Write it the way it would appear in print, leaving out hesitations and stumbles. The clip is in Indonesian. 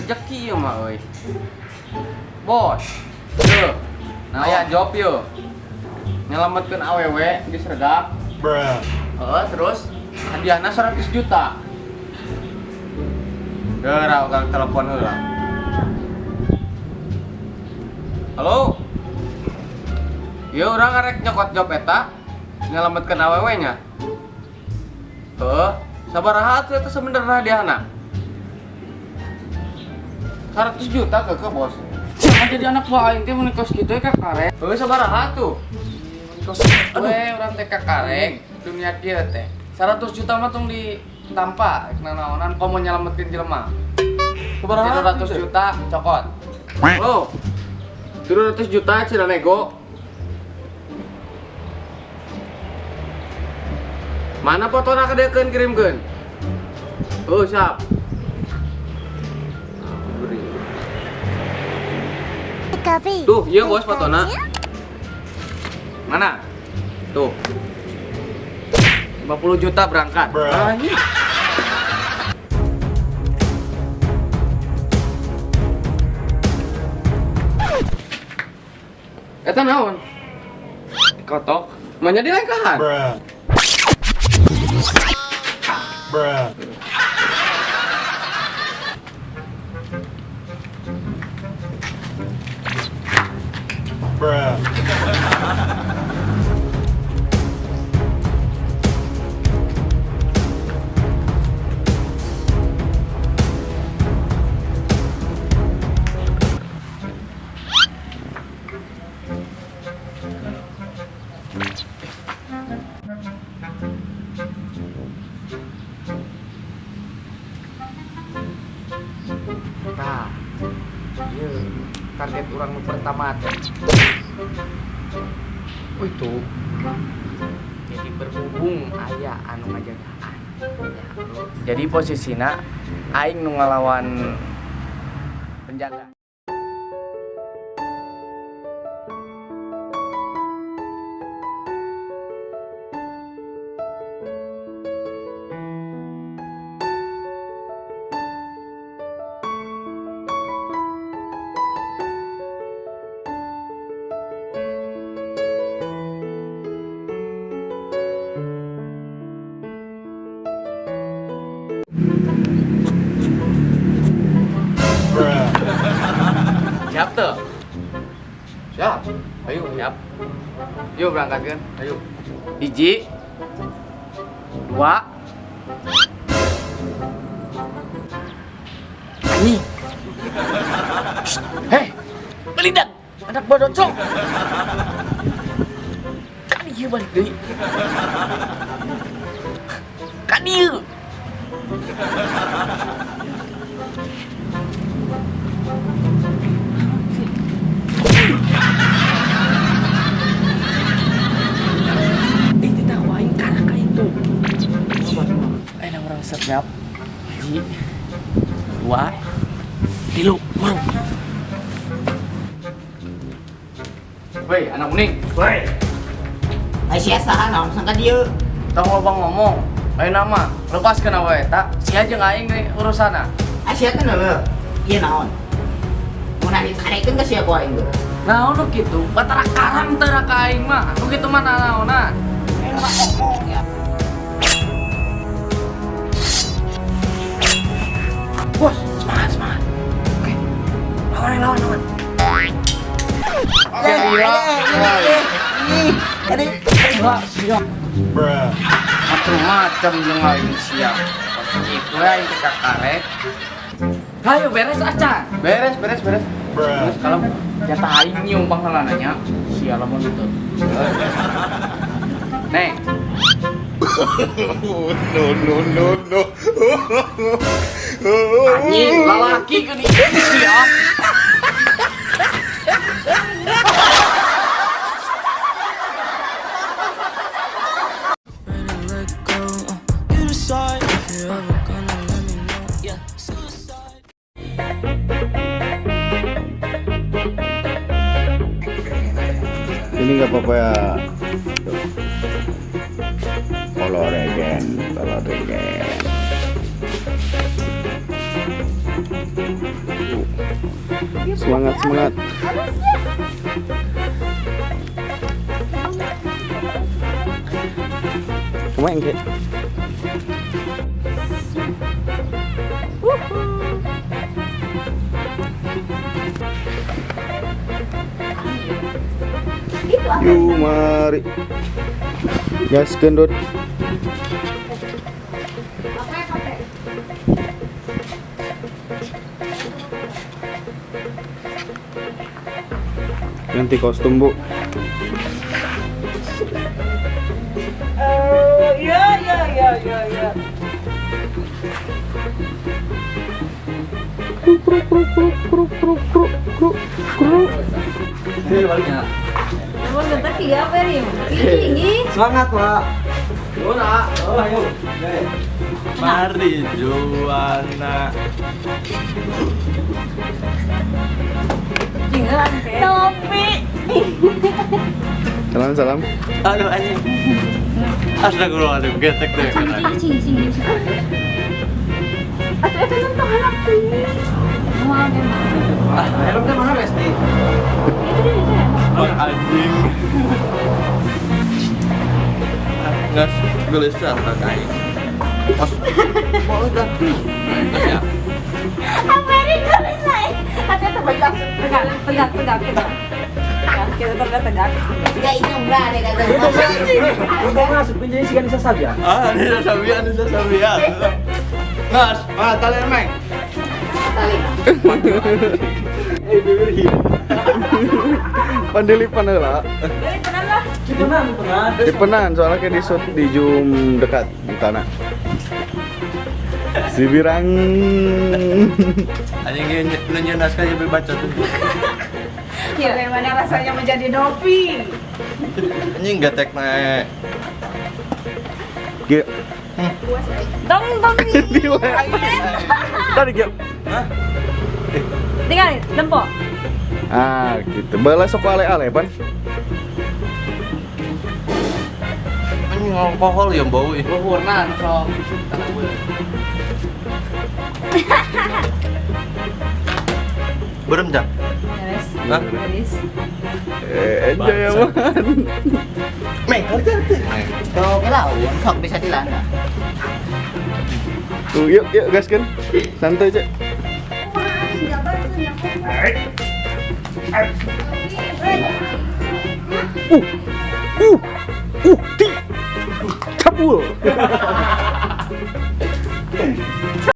rezeki ya mah euy. Bos. Tuh. Nah, aya job yeuh. Nyelametkeun awewe di Sregap. Terus hadiahna 100 juta. Geura ukang telepon heula. Halo? Ieu urang arek nyokot job eta. Nyelametkeun awewe nya. Sabaraha teh sebenarnya hadiahna? 100 juta ke bos. Jangan jadi anak buah aing teh mun kos kitu ka karek. Sabaraha tuh? Kos we urang teh ka karek. Dunia kieu teh. 100 juta mah tong ditampa nanaonan komo nyelametkeun jelema. Sabaraha 200 juta cokot. Oh. 200 juta cina nego. Mana fotona kadekeun kirimkeun? Oh, siap. Tuh, iya bos fotona. Mana? Tuh. 50 juta berangkat. Eta naon? Kotok. Manya di lengkahan. Nah, iya, target orang pertama teh. Oh itu, jadi berhubung aya anu ngajagaan. Jadi posisinya aing nu ngalawan penjaga. Siap tuh? Siap. Ayo, siap. Yuk berangkatkan. Ayo. 1, 2. Ani. Hei, belidak. Anak bodocong. Kan ieu balik deui. Kan ieu. Siap. 1, 2, 3, mau. Woi, anak kuning. Woi. Sia saha naon sangka dieu? Tong lobang ngomong. Ayo nama, lepaskeun awe eta. Si aja aing ge urusana. Sia teh neueuh. Ieu naon? Mun anu ditarekeun ka sia ku aing teh. Naon nu kitu? Batara karang teh ka aing mah. Nu kitu mah naonan. Ayo mah ngomong ya. Bos, semangat. Oke. Lawan. Tadi siap. Macam-macam jeung aing siap. Pas itu aing teh ka karek. Hayu beres acan. Beres. Terus kalau jatah aing nyium panghalananya, sia lamun gitu. Neng. No. Anjing, lalaki ke nih siap. Ini nggak apa-apa ya. Kalau regen. Semangat, semangat. Kemain kek. Yuk, mari. Gaskeun, Dot. Ganti kostum, Bu. Iya. Semangat, Pak. Ayo. Mari Juana. Topi. Salam, salam. Aduh anjing. Astagfirullahaladzim, getek deh. Sini. Atuh eta nonton anak tuh. Helm teh mana Resti? Anjing. Nggak gelisah kayak. Mau udah. Ya. Amerika selesai. Hati-hati baca tegak. Kita tegak. Enggak ini enggak ada kata. Udah masuk penjara sih kan bisa saja. Nisa Sabian. Ngas, tali emeng. Tali. Pandilipan heula. Dari tenan lah. Dipenan soalnya kayak di shoot di zoom dekat di tanah. Si Birang. Anjing nunjuk naskah jadi baca tuh. Bagaimana rasanya menjadi Dopi? Anjing getek naik. Ge. Dong. Di WA. Tadi ge. Hah? Tinggal dempo. Ah, gitu. Balas sok ale-ale, Pan. Anjing alkohol yang bau ih. Luhurnan sok. Berem jak. Hah? Enjoy ya, Man. Meng, hati-hati. Tuh, kelaun, sok bisa dilanda. Tuh, yuk gaskeun. Santai aja. Ti. Cabul.